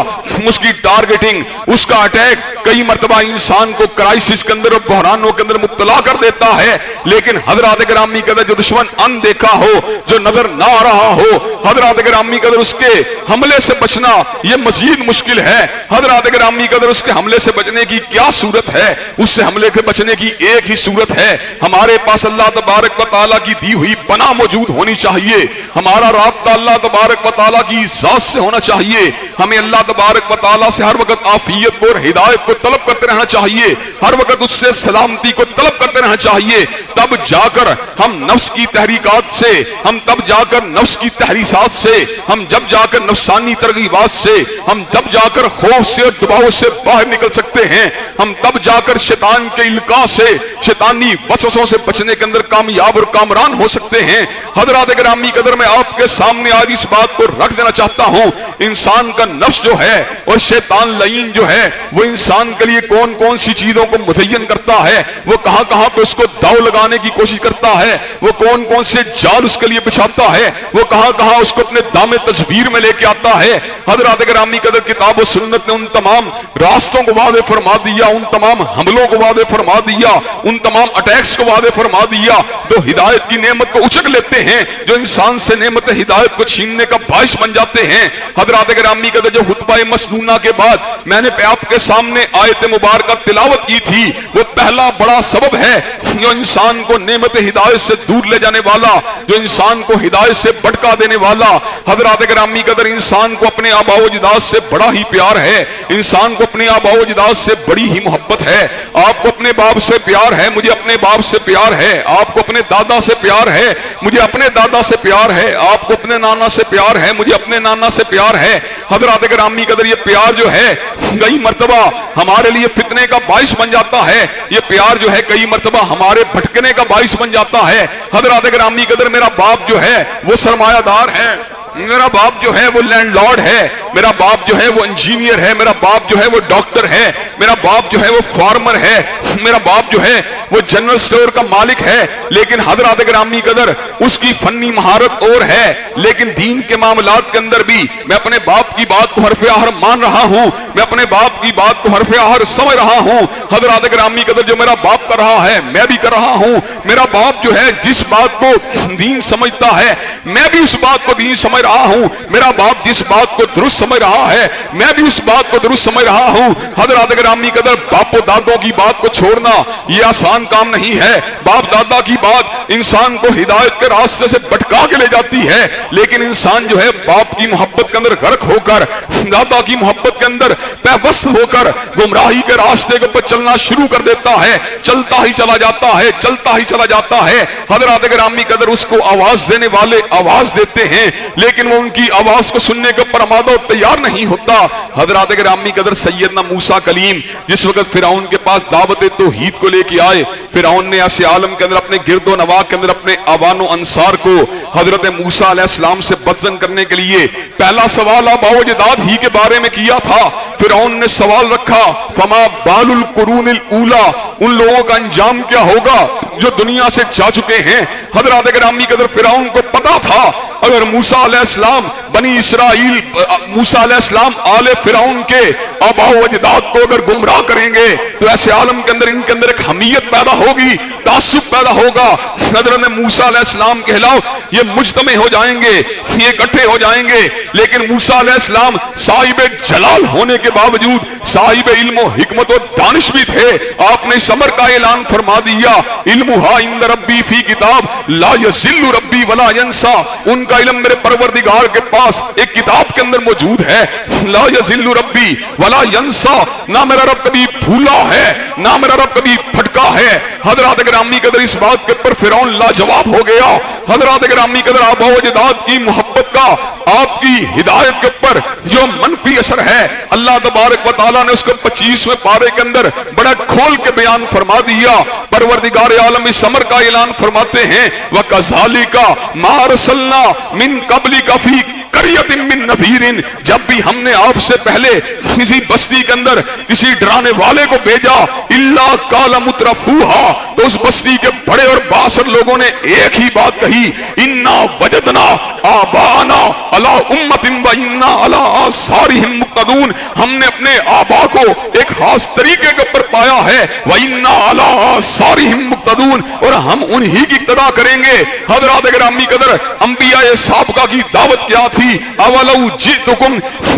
اس کی ٹارگیٹنگ، اس کا اٹیک کئی مرتبہ انسان کو کرائسس کے اندر اور بحرانوں کے اندر مبتلا کر دیتا ہے۔ لیکن حضرات گرامی قدر جو دشمن ان دیکھا ہو، جو نظر نہ آ رہا ہو، حضرات گرامی قدر اس کے حملے سے بچنا یہ مزید مشکل ہے۔ حضرات گرامی قدر اس کے حملے سے بچنے کی کیا صورت ہے؟ اس سے حملے سے بچنے کی ایک ہی صورت ہے، ہمارے پاس اللہ تبارک و تعالیٰ کی دی ہوئی پناہ موجود ہونی چاہیے، ہمارا رابطہ اللہ تبارک و تعالیٰ کی ذات سے ہونا چاہیے، ہمیں اللہ تبارک و تعالیٰ سے ہر وقت عافیت کو اور ہدایت کو طلب کرتے رہنا چاہیے، ہر وقت اس سے سلامتی کو طلب کرتے رہنا چاہیے۔ تب جا کر ہم نفس کی تحریکات سے، ہم تب جا کر نفس کی تحریسات سے، ہم جب جا کر نفسانی ترغیبات سے، ہم تب جا کر خوف سے اور دباؤ سے باہر نکل سکتے ہیں، ہم تب جا کر شیطان کے القاء سے، شیطانی وسوسوں سے بچنے کے اندر کامیاب اور کامران ہو سکتے ہیں۔ حضرات گرامی قدر میں آپ کے سامنے آج اس بات کو رکھ دینا چاہتا ہوں، انسان کا نفس جو ہے اور شیطان لعین جو ہے وہ انسان کے لیے کون کون سی چیزوں کو مزین کرتا ہے، وہ کہاں کہاں پہ اس کو داؤ لگانے کی کوشش کرتا ہے، وہ کون کون سے جال اس کے لیے بچھاتا ہے، وہ کہاں کہاں اس کو اپنے دامِ تصویر میں لے کے آتا ہے۔ حضرات گرامی قدر کتاب و سنت نے ان تمام راستوں کو واضح فرما دیا، ان تمام حملوں کو واضح فرما دیا، ان تمام اٹیکس کو واضح فرما دیا جو ہدایت کی نعمت کو اچک لیتے ہیں، جو انسان سے نعمت ہدایت کو چھیننے کا باعث بن جاتے ہیں۔ حضرات گرامی قدر جو خطبہ مسنونہ کے بعد میں نے آپ کے سامنے آیت مبارکہ تلاوت کی تھی، وہ پہلا بڑا سبب ہے جو انسان کو نعمت ہدایت سے دور لے جانے والا، جو انسان کو ہدایت سے بھٹکا دینے والا۔ حضرات گرامی قدر انسان کو اپنے آباء و اجداد سے بڑا ہی پیار ہے، انسان کو اپنے آباء و اجداد سے بڑی ہی محبت ہے۔ آپ کو اپنے باپ سے پیار ہے، مجھے اپنے باپ سے پیار ہے، آپ کو اپنے دادا سے پیار ہے، مجھے اپنے دادا سے پیار ہے، آپ کو اپنے نانا سے پیار ہے، مجھے اپنے نانا سے پیار ہے۔ حضرات گرامی قدر یہ پیار جو ہے کئی مرتبہ ہمارے لیے فتنے کا باعث بن جاتا ہے، یہ پیار جو ہے کئی مرتبہ ہمارے بھٹکنے کا باعث بن جاتا ہے۔ حضرات گرامی قدر میرا باپ جو ہے وہ سرمایہ دار ہے، میرا باپ جو ہے وہ لینڈ لارڈ ہے، میرا باپ جو ہے وہ انجینئر ہے، میرا باپ جو ہے وہ ڈاکٹر ہے، میرا باپ جو ہے وہ فارمر ہے، میرا باپ جو ہے وہ جنرل سٹور کا مالک ہے۔ لیکن حضرات گرامی قدر اس کی فنی مہارت اور ہے، لیکن دین کے معاملات کے اندر بھی میں اپنے باپ کی بات کو حرف آخر مان رہا ہوں، میں اپنے باپ کی بات کو حرف آخر سمجھ رہا ہوں۔ حضرات گرامی قدر جو میرا باپ کر رہا ہے میں بھی کر رہا ہوں، میرا باپ جو ہے جس بات کو دین سمجھتا ہے میں بھی اس بات کو دین سمجھ رہا ہوں، میرا باپ جس بات کو درست سمجھ رہا ہے میں بھی اس بات کو درست سمجھ رہا ہوں۔ حضرات گرامی قدر باپ و دادوں کی بات کو چھوڑنا یہ آسان کام نہیں ہے، باپ دادا کی بات انسان کو ہدایت کے راستے سے بھٹکا کے لے جاتی ہے، لیکن انسان جو ہے باپ کی محبت کے اندر غرق ہو کر، دادا کی محبت کے اندر پیوست ہو کر گمراہی کے راستے کے اوپر چلنا شروع کر دیتا ہے، چلتا ہی چلا جاتا ہے، چلتا ہی چلا جاتا ہے۔ حضرات گرامی قدر اس کو آواز دینے والے آواز دیتے ہیں، لیکن وہ ان کی آواز کو سننے کے اوپر آمادہ اور تیار نہیں ہوتا۔ حضرات گرامی قدر سیدنا موسیٰ کلیم جس وقت فرعون کے پاس دعوت توحید کو لے کے آئے، فرعون نے ایسے عالم کے اندر اپنے گرد و نواح کے اندر اپنے آوان و انصار کو حضرت موسیٰ علیہ السلام سے بدزن کرنے کے لیے پہلا سوال آباء و اجداد ہی کے بارے میں کیا تھا۔ فرعون نے سوال رکھا فما بال القرون الاولی، ان لوگوں کا انجام کیا ہوگا جو دنیا سے جا چکے ہیں۔ حضرات گرامی قدر فرعون کو پتا تھا اگر موسیٰ علیہ السلام بنی اسرائیل، موسیٰ علیہ السلام آل فرعون کے آباء و اجداد کو اگر گمراہ کریں گے تو ایسے عالم کے اندر ان کے اندر ایک حمیت پیدا ہوگی، تعصب پیدا ہوگا۔ حضرت موسیٰ علیہ السلام کے خلاف یہ مجتمع ہو جائیں گے، یہ اکٹھے ہو جائیں گے، لیکن موسیٰ علیہ السلام صاحب جلال ہونے کے باوجود صاحب علم و حکمت و دانش بھی تھے۔ آپ نے اس امر کا اعلان فرما دیا علمھا عند ربی فی کتاب لا یضل ربی ولا ینسا، ان کا علم میرے پروردگار کے پاس ایک کتاب کے اندر موجود ہے، لا یضل ربی ولا ینسا، نہ میرا رب کبھی بھولا ہے نہ میرا رب کبھی بھٹکا ہے۔ حضرات گرامی قدر اس بات کے پر فرعون لاجواب ہو گیا۔ حضرات گرامی قدر آباء و اجداد کی محبت کا کا آپ کی ہدایت کے اوپر جو منفی اثر ہے، اللہ تبارک و تعالیٰ نے اس کو 25ویں پارے کے اندر بڑا کھول کے بیان فرما دیا۔ پروردگار عالم اس امر کا اعلان فرماتے ہیں وَكَذَلِكَ مَا أَرْسَلْنَا مِن قَبْلِكَ فِي قَرْيَةٍ مِّن نَذِيرٍ، جب بھی ہم نے آپ سے پہلے کسی بستی کے اندر کسی ڈرانے والے کو بھیجا إِلَّا قَالَ مُتْرَفُوهَا، تو اس بستی کے بڑے اور باثر لوگوں نے ایک ہی بات کہی إِنَّا وَجَدْنَا آبَاءَنَا عَلَىٰ أُمَّةٍ وَإِنَّا عَلَىٰ آثَارِهِم مُقْتَدُونَ، ہم نے اپنے آبا کو ایک خاص طریقے کے اوپر پایا ہے، وَإِنَّا عَلَىٰ آثَارِهِم مُقْتَدُونَ، اور ہم انہی کی اقتدا کریں گے۔ حضرات گرامی قدر، انبیاء سابقہ کی دعوت کیا تھی؟ اولو جئتکم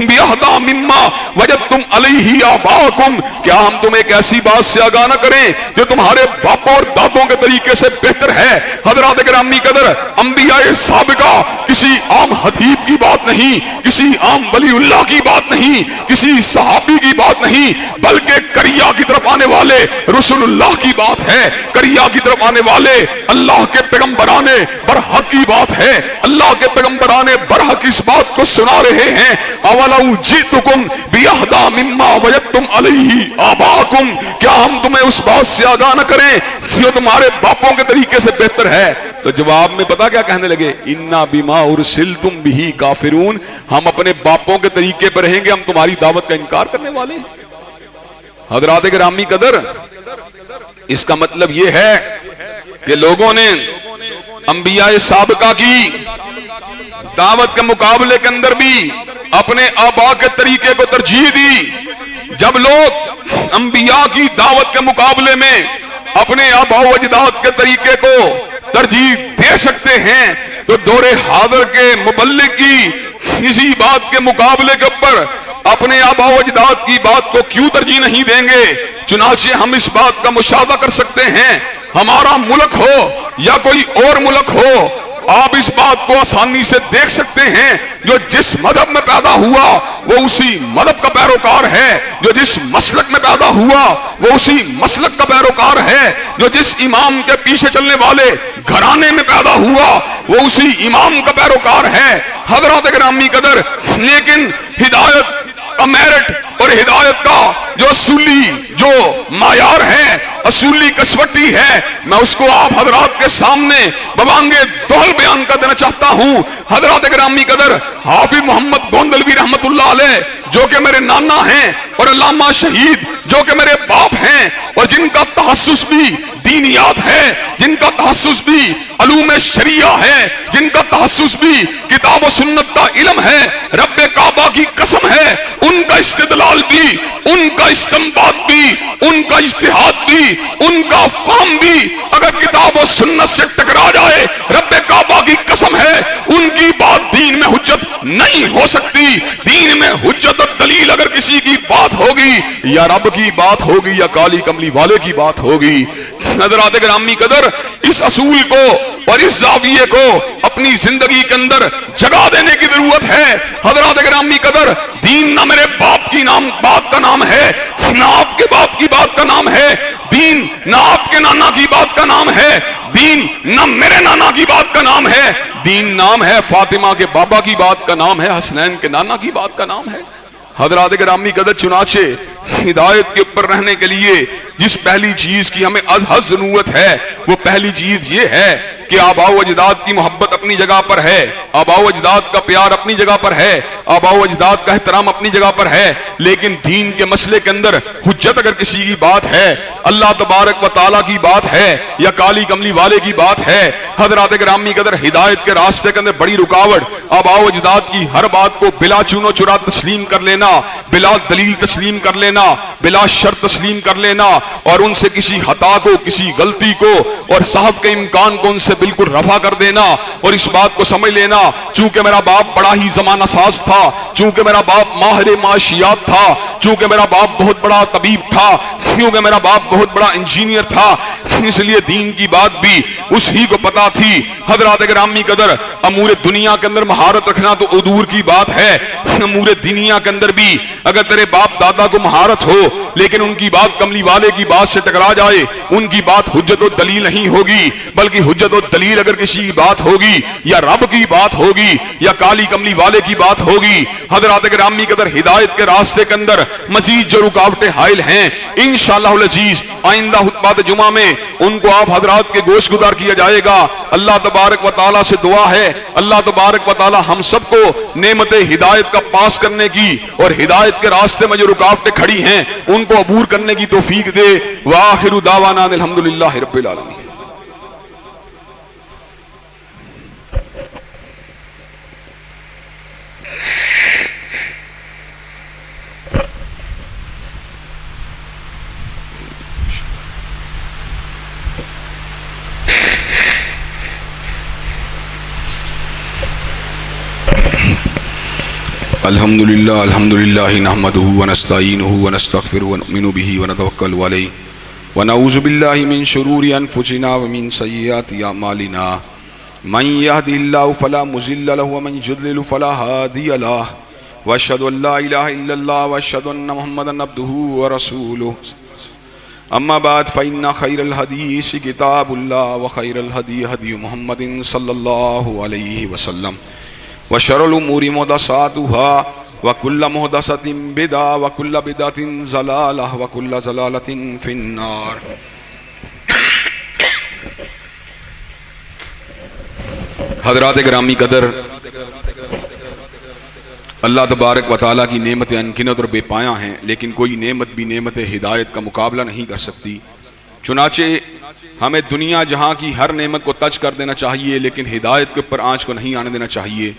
بأہدی مما وجدتم علیہ آباءکم، کیا ہم تمہیں ایک ایسی بات سے آگاہ نہ کریں جو تمہارے باپوں اور دادوں کے طریقے سے بہتر ہے؟ حضرات گرامی قدر، انبیاء سابقہ کسی عام حدیث کی بات نہیں، کسی عام ولی اللہ کی بات نہیں، کسی صحابی کی بات نہیں، بلکہ قریہ کی طرف آنے والے رسول اللہ کی بات ہے، قریہ کی طرف آنے والے اللہ کے پیغمبران برحق کی بات ہے۔ اللہ کے پیغمبران برحق اس بات کو سنا رہے ہیں، اولو جئتکم بأہدی مما وجدتم علیہ آباءکم، کیا ہم تمہیں اس بات سے آگاہ نہ کریں جو تمہارے باپوں کے طریقے سے بہتر ہے؟ تو جواب میں پتا کیا کہنے لگے؟ انا بما ارسلتم بہ کافرون، ہم اپنے باپوں کے طریقے پر رہیں گے، ہم تمہاری دعوت کا انکار کرنے والے ہیں۔ حضرات گرامی قدر، اس کا مطلب یہ ہے کہ لوگوں نے انبیاء سابقہ کی دعوت کے مقابلے کے اندر بھی اپنے آبا کے طریقے کو ترجیح دی۔ جب لوگ انبیاء کی دعوت کے مقابلے میں اپنے آبا و اجداد کے طریقے کو ترجیح دے سکتے ہیں تو دور حاضر کے مبلغ کی اسی بات کے مقابلے کے اوپر اپنے آبا و اجداد کی بات کو کیوں ترجیح نہیں دیں گے؟ چنانچہ ہم اس بات کا مشاہدہ کر سکتے ہیں، ہمارا ملک ہو یا کوئی اور ملک ہو، آپ اس بات کو آسانی سے دیکھ سکتے ہیں، جو جس مذہب میں پیدا ہوا وہ اسی مذہب کا پیروکار ہے، جو جس مسلک میں پیدا ہوا وہ اسی مسلک کا پیروکار ہے، جو جس امام کے پیچھے چلنے والے گھرانے میں پیدا ہوا وہ اسی امام کا پیروکار ہے۔ حضرات گرامی قدر، لیکن ہدایت کا میرٹ اور ہدایت کا جو اصولی جو معیار ہے، اصولی کسوٹی ہے، میں اس کو آپ حضرات کے سامنے بوانگے دوہل بیان کر دینا چاہتا ہوں۔ حضرات گرامی قدر، حافظ محمد گوندلوی رحمت اللہ علیہ جو کہ میرے نانا ہیں، اور علامہ شہید جو کہ میرے باپ ہیں، اور جن کا تخصص بھی دینیات ہے، جن کا تخصص بھی علوم شریعہ ہے، جن کا تخصص بھی کتاب و سنت کا علم ہے، رب کعبہ کی قسم ہے، ان کا استدلال بھی، ان کا استنباط بھی، ان کا اجتہاد بھی، ان کا فہم بھی اگر کتاب و سنت سے ٹکرا جائے، رب کعبہ کی قسم ہے ان کی بات دین میں حجت نہیں ہو سکتی۔ دین میں حجت اور دلیل اگر کسی کی بات ہوگی یا رب کی بات ہوگی یا کالی کملی والے کی بات ہوگی۔ حضرات گرامی قدر، اس اصول کو اور اس زاویے کو اپنی زندگی کے اندر جگہ دینے کی ضرورت ہے۔ حضرات گرامی قدر، دین نہ میرے باپ کی بات کا نام ہے، نہ آپ کے باپ کی بات کا نام ہے، دین نہ آپ کے نانا کی بات کا نام ہے، دین نہ میرے نانا کی بات کا نام ہے، دین نام ہے فاطمہ کے بابا کی بات کا نام ہے، حسنین کے نانا کی بات کا نام ہے۔ حضرات گرامی قدر، چنانچہ ہدایت کے اوپر رہنے کے لیے جس پہلی چیز کی ہمیں از ضرورت ہے وہ پہلی چیز یہ ہے کہ آباء و اجداد کی محبت اپنی جگہ پر ہے، آباء و اجداد کا پیار اپنی جگہ پر ہے، آباء و اجداد کا احترام اپنی جگہ پر ہے، لیکن دین کے مسئلے کے اندر حجت اگر کسی کی بات ہے، اللہ تبارک و تعالیٰ کی بات ہے یا کالی کملی والے کی بات ہے، حضرات گرامی قدر، ہدایت کے راستے کے اندر بڑی رکاوٹ آباء و اجداد کی ہر بات کو بلا چون و چرا تسلیم کر لینا، بلا دلیل تسلیم کر لینا، بلا شرط تسلیم کر لینا، اور ان سے کسی خطا کو، کسی غلطی کو اور صحف کے امکان کو ان سے بالکل رفع کر دینا، اور اس بات کو سمجھ لینا چونکہ میرا باپ بڑا ہی زمانہ ساز تھا، چونکہ میرا باپ ماہر معاشیات تھا، چونکہ میرا باپ بہت بڑا طبیب تھا، کیونکہ میرا باپ بہت بڑا انجینئر تھا، اس لیے دین کی بات بھی اسی کو پتا تھی۔ حضرات گرامی قدر، امور دنیا کے اندر مہارت رکھنا تو عدور کی بات ہے، امور دنیا کے اندر بھی اگر تیرے باپ دادا کو مہارت ہو لیکن ان کی بات کملی والے کی بات سے ٹکرا جائے، ان کی بات حجت و دلیل نہیں ہوگی، بلکہ حجت و دلیل اگر کسی کی بات ہوگی یا رب کی بات ہوگی یا کالی کملی والے کی بات ہوگی، حضرات گرامی قدر ہدایت کے راستے کے اندر مزید جو رکاوٹیں حائل ہیں انشاءاللہ العزیز آئندہ خطبہ جمعہ میں ان کو آپ حضرات کے گوش گزار کیا جائے گا۔ اللہ تبارک و تعالیٰ سے دعا ہے اللہ تبارک و تعالیٰ ہم سب کو نعمت ہدایت کا پاس کرنے کی اور ہدایت کے راستے میں جو رکاوٹیں کھڑی ہیں ان کو عبور کرنے کی توفیق دے۔ وآخر دعوانا الحمدللہ رب العالمین۔ الحمدللہ نحمدہ ونستعینہ ونستغفرہ ونؤمن بہ ونتوکل علیہ ونعوذ باللہ من شرور انفسنا ومن سیئات اعمالنا من یہدہ اللہ فلا مضل لہ ومن یضلل فلا ہادی لہ واشہد ان لا الہ الا اللہ واشہد ان محمدا عبدہ ورسولہ اما بعد فإن خیر الحدیث کتاب اللہ وخیر الہدی ہدی محمد صلی اللہ علیہ وسلم وشر الامور محدثاتها وكل محدثة بدعة وكل بدعة ضلالة وكل ضلالة في النار۔ حضرات گرامی قدر، اللہ تبارک و تعالیٰ کی نعمتیں انگنت اور بے پایاں ہیں، لیکن کوئی نعمت بھی نعمت ہدایت کا مقابلہ نہیں کر سکتی۔ چنانچہ ہمیں دنیا جہاں کی ہر نعمت کو ٹچ کر دینا چاہیے لیکن ہدایت کے اوپر آنچ کو نہیں آنے دینا چاہیے۔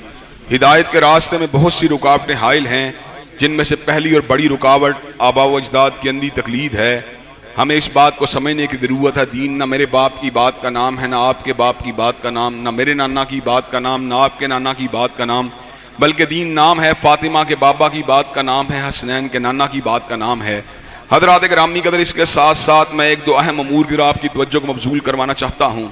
ہدایت کے راستے میں بہت سی رکاوٹیں حائل ہیں، جن میں سے پہلی اور بڑی رکاوٹ آباء و اجداد کی اندھی تقلید ہے۔ ہمیں اس بات کو سمجھنے کی ضرورت ہے دین نہ میرے باپ کی بات کا نام ہے، نہ آپ کے باپ کی بات کا نام، نہ میرے نانا کی بات کا نام، نہ آپ کے نانا کی بات کا نام، بلکہ دین نام ہے فاطمہ کے بابا کی بات کا نام ہے، حسنین کے نانا کی بات کا نام ہے۔ حضرات گرامی قدر، اس کے ساتھ ساتھ میں ایک دو اہم امور کی آپ کی توجہ کو مبذول کروانا چاہتا ہوں۔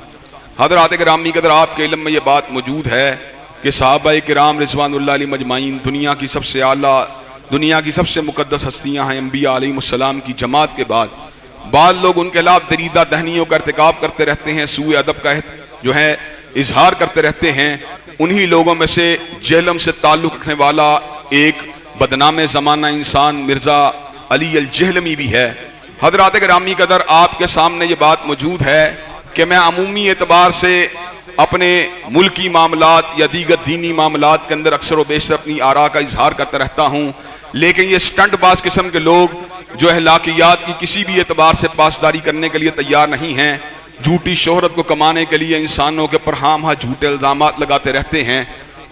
حضرات گرامی قدر، آپ کے علم میں یہ بات موجود ہے کہ صحابہ کرام رضوان اللہ علیہم اجمعین دنیا کی سب سے اعلیٰ، دنیا کی سب سے مقدس ہستیاں ہیں۔ انبیاء علیہم السلام کی جماعت کے بعد بعض لوگ ان کے خلاف دریدہ دہنیوں کا ارتکاب کرتے رہتے ہیں، سوء ادب کا جو ہے اظہار کرتے رہتے ہیں۔ انہی لوگوں میں سے جہلم سے تعلق رکھنے والا ایک بدنام زمانہ انسان مرزا علی الجہلمی بھی ہے۔ حضرات گرامی قدر، آپ کے سامنے یہ بات موجود ہے کہ میں عمومی اعتبار سے اپنے ملکی معاملات یا دیگر دینی معاملات کے اندر اکثر و بیشتر اپنی آراء کا اظہار کرتا رہتا ہوں، لیکن یہ سٹنٹ باز قسم کے لوگ جو اخلاقیات کی کسی بھی اعتبار سے پاسداری کرنے کے لیے تیار نہیں ہیں، جھوٹی شہرت کو کمانے کے لیے انسانوں کے پر ہاں جھوٹے الزامات لگاتے رہتے ہیں۔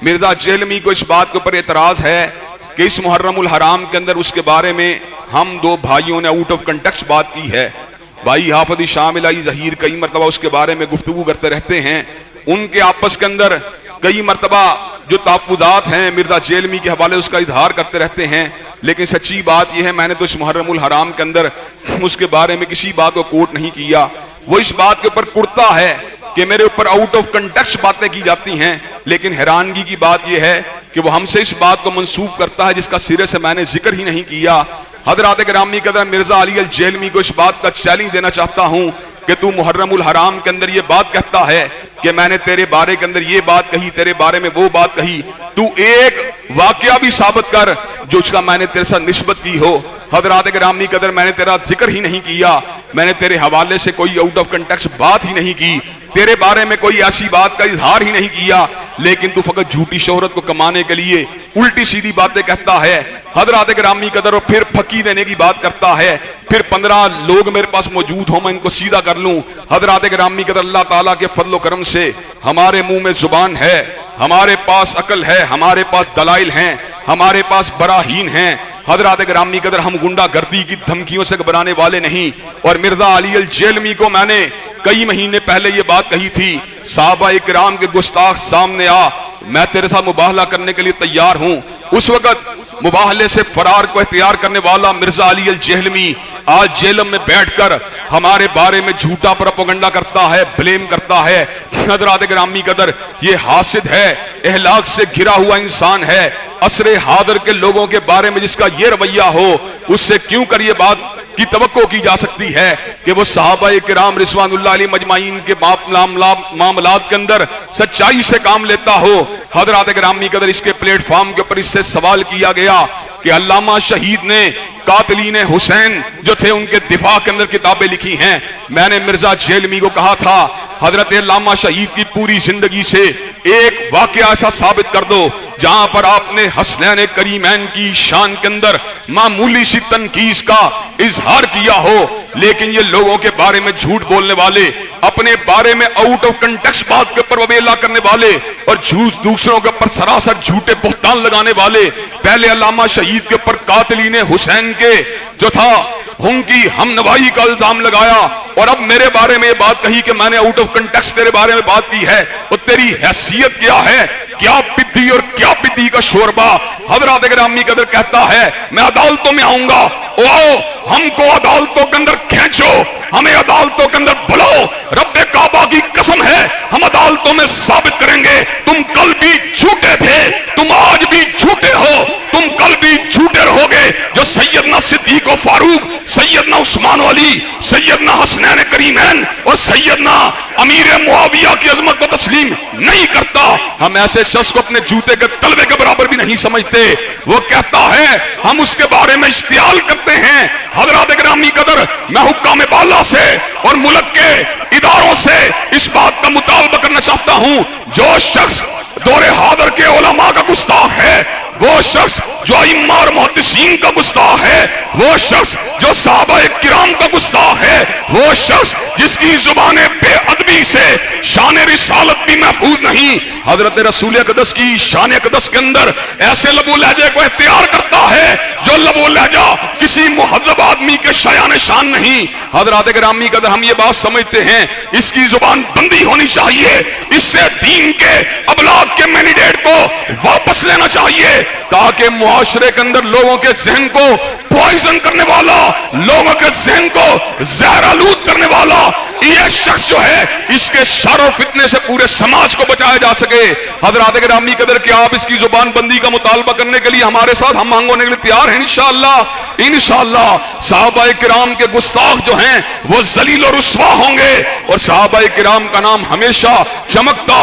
مرزا جہلمی کو اس بات کے اوپر اعتراض ہے کہ اس محرم الحرام کے اندر اس کے بارے میں ہم دو بھائیوں نے آؤٹ آف کنٹیکسٹ بات کی ہے۔ بھائی حافظ ابتسام الہی ظہیر کئی مرتبہ اس کے بارے میں گفتگو کرتے رہتے ہیں، ان کے آپس کے اندر کئی مرتبہ جو تحفظات ہیں مرزا جہلمی کے حوالے اس کا اظہار کرتے رہتے ہیں، لیکن سچی بات یہ ہے میں نے تو اس محرم الحرام کے اندر اس کے بارے میں کسی بات کو کوٹ نہیں کیا۔ وہ اس بات کے اوپر کرتا ہے کہ میرے اوپر آؤٹ آف کنٹیکسٹ باتیں کی جاتی ہیں، لیکن حیرانگی کی بات یہ ہے کہ وہ ہم سے اس بات کو منسوب کرتا ہے جس کا سرے سے میں نے ذکر ہی نہیں کیا۔ حضرات گرامی قدر، مرزا علی الجہلمی کو اس بات کا چیلنج دینا چاہتا ہوں کہ تو محرم الحرام کے اندر یہ بات کہتا ہے کہ میں نے تیرے بارے کے اندر یہ بات کہی، تیرے بارے میں وہ بات کہی، تو ایک واقعہ بھی ثابت کر جو اس کا میں نے تیرے ساتھ نسبت کی ہو۔ حضرات گرامی قدر، میں نے تیرا ذکر ہی نہیں کیا، میں نے تیرے حوالے سے کوئی آؤٹ آف کنٹیکسٹ بات ہی نہیں کی، تیرے بارے میں کوئی ایسی بات کا اظہار ہی نہیں کیا، لیکن تو فقط جھوٹی شہرت کو کمانے کے لیے الٹی سیدھی باتیں کہتا ہے۔ حضرات گرامی قدر، اور پھر پھکی دینے کی بات کرتا ہے، پھر 15 لوگ میرے پاس موجود ہوں میں ان کو سیدھا کر لوں۔ حضرات گرامی قدر، اللہ تعالیٰ کے فضل و کرم سے ہمارے منہ میں زبان ہے، ہمارے پاس عقل ہے، ہمارے پاس دلائل ہیں، ہمارے پاس براہین ہیں۔ حضرات گرامی قدر، ہم گنڈا گردی کی دھمکیوں سے گھبرانے والے نہیں۔ اور مرزا علی الجہلمی کو میں نے کئی مہینے پہلے یہ بات کہی تھی، صحابہ اکرام کے گستاخ سامنے آ، میں تیرے ساتھ مباہلہ کرنے کے لیے تیار ہوں۔ اس وقت مباہلے سے فرار کو اختیار کرنے والا مرزا علی الجہلمی آج جہلم میں بیٹھ کر ہمارے بارے میں جھوٹا پروپیگنڈا کرتا ہے، بلیم کرتا ہے۔ حضرات گرامی قدر، یہ حاسد ہے، اہلاک سے گھرا ہوا انسان ہے۔ عصر حاضر کے لوگوں کے بارے میں جس کا یہ رویہ ہو، اس سے کیوں کر یہ بات کی توقع کی جا سکتی ہے کہ وہ صحابہ کرام رضوان اللہ علیہ مجمعین کے معاملات کے اندر سچائی سے کام لیتا ہو۔ حضرات گرامی قدر، اس کے پلیٹ فارم کے اوپر اس سے سوال کیا گیا کہ علامہ شہید نے قاتلین حسین جو تھے ان کے دفاع کے اندر کتابیں لکھی ہیں۔ میں نے مرزا جیلمی کو کہا تھا حضرت علامہ شہید کی پوری زندگی سے ایک واقعہ ایسا ثابت کر دو جہاں پر آپ نے حسنین کریمین کی شان کے اندر معمولی سی تنقید کا اظہار کیا ہو۔ لیکن یہ لوگوں کے بارے میں جھوٹ بولنے والے، اپنے بارے میں آؤٹ آف کنٹیکسٹ بات کے اوپر وبیلا کرنے والے اور جھوٹ دوسروں کے اوپر سراسر جھوٹے بہتان لگانے والے، پہلے علامہ شہید کے اوپر قاتلین حسین کے جو تھا ان کی ہم نوائی کا الزام لگایا، اور اب میرے بارے میں یہ بات کہی کہ میں نے آؤٹ آف کنٹیکسٹ تیرے بارے میں بات کی ہے۔ اور تیری حیثیت کیا ہے؟ کیا پدی اور کیا پدی کا شوربہ۔ حضرات گرامی قدر کہتا ہے میں عدالتوں میں آؤں گا، آؤ ہم کو عدالتوں کے اندر کھینچو، ہمیں عدالتوں کے اندر بلاؤ، رب کعبہ کی قسم ہے ہم عدالتوں میں ثابت کریں گے تم کل بھی جھوٹے تھے، تم آج بھی جھوٹے ہو، تم کل بھی جھوٹے رہو گے۔ جو سیدنا صدیق و فاروق، سیدنا عثمان و علی، سیدنا حسنین کریمین اور سیدنا امیر معاویہ کی عظمت کو تسلیم نہیں کرتا، ہم ایسے شخص کو اپنے جوتے کے تلوے کے برابر بھی نہیں سمجھتے۔ وہ کہتا ہے ہم اس کے بارے میں اشتعال کرتے ہیں۔ حضرات گرامی قدر، میں حکام بالا سے اور ملک کے اداروں سے اس بات کا مطالبہ کرنا چاہتا ہوں، جو شخص دور حاضر کے علماء کا گستاخ ہے، وہ شخص جو ائمہ اور محدثین کا گستاخ ہے، وہ شخص جو صحابہ کرام کا گستاخ ہے، وہ شخص جس کی زبان بے ادبی سے شان رسالت بھی محفوظ نہیں، حضرت رسول اقدس کی شان اقدس کے اندر ایسے لب و لہجے کو اختیار کرتا ہے جو لب و لہجہ کسی مہذب آدمی کے شایان شان نہیں۔ حضرات گرامی قدر، ہم یہ بات سمجھتے ہیں اس کی زبان بندی ہونی چاہیے، اس سے دین کے ابلاغ کے مینڈیٹ کو واپس لینا چاہیے، تاکہ معاشرے کے اندر لوگوں کے ذہن کو پوائزن کرنے والا، لوگوں کے ذہن کو زہر آلود کرنے والا یہ شخص جو ہے اس کے شر و فتنے سے پورے سماج کو بچایا جا سکے۔ حضرات گرامی قدر، کہ آپ اس کی زبان بندی کا مطالبہ کرنے کے لیے ہمارے ساتھ ہم مانگ ہونے کے لیے تیار ہیں انشاءاللہ۔ صحابہ کرام کے گستاخ جو ہیں وہ ذلیل و رسوا ہوں گے، اور صحابہ کرام کا نام ہمیشہ چمکتا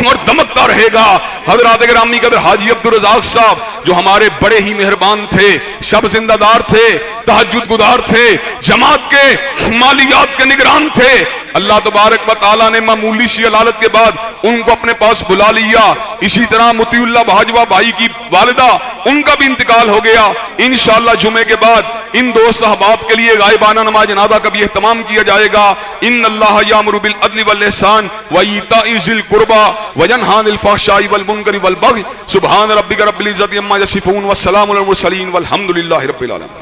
اور دمکتا رہے گا۔ حضرات گرامی قدر، حاجی عبدالرزاق صاحب جو ہمارے بڑے ہی مہربان تھے، شب زندہ دار تھے، تہجد گزار تھے، جماعت کے مالیات کے نگران تھے، اللہ تبارک و تعالیٰ نے معمولی سی علالت کے بعد ان کو اپنے پاس بلا لیا۔ اسی طرح مطیع اللہ بھاجوہ بھائی کی والدہ، ان کا بھی انتقال ہو گیا۔ انشاءاللہ جمعے کے بعد ان دو صحاباب کے لیے غائبانہ نماز جنازہ کا بھی اہتمام کیا جائے گا۔ ان اللہ یامر بالعدل والاحسان وایتاء ذی القربى وینہی عن الفحشاء والمنکر والبغی سبحان ربک رب العزۃ عما یصفون والسلام علی المرسلین والحمد للہ رب العالمین۔